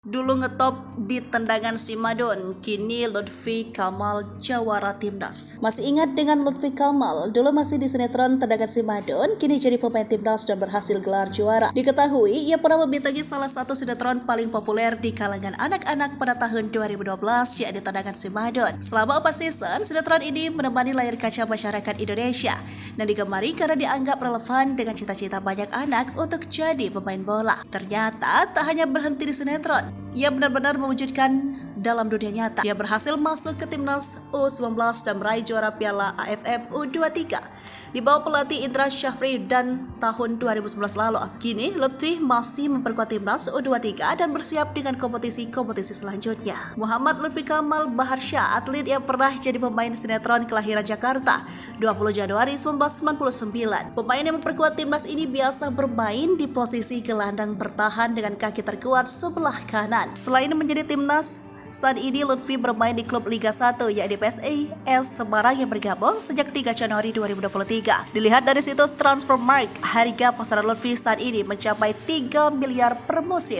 Dulu ngetop di tendangan si Madon, kini Lutfi Kamal jawara timnas. Masih ingat dengan Lutfi Kamal? Dulu masih di sinetron Tendangan si Madon, kini jadi pemain timnas dan berhasil gelar juara. Diketahui, ia pernah membintangi salah satu sinetron paling populer di kalangan anak-anak pada tahun 2012, yakni Tendangan si Madon. Selama 4 season, sinetron ini menemani layar kaca masyarakat Indonesia dan digemari karena dianggap relevan dengan cita-cita banyak anak untuk jadi pemain bola. Ternyata tak hanya berhenti di sinetron, ia benar-benar mewujudkan dalam dunia nyata. Ia berhasil masuk ke timnas U19 dan meraih juara Piala AFF U23 di bawah pelatih Indra Syafri dan tahun 2011 lalu. Kini Lutfi masih memperkuat timnas U23 dan bersiap dengan kompetisi-kompetisi selanjutnya. Muhammad Lutfi Kamal Baharsyah, atlet yang pernah jadi pemain sinetron kelahiran Jakarta 20 Januari 1999. Pemain yang memperkuat timnas ini biasa bermain di posisi gelandang bertahan dengan kaki terkuat sebelah kanan. Selain menjadi timnas, saat ini Lutfi bermain di klub Liga 1 yakni PSIS Semarang yang bergabung sejak 3 Januari 2023. Dilihat dari situs Transfermarkt, harga pasaran Lutfi saat ini mencapai 3 miliar per musim.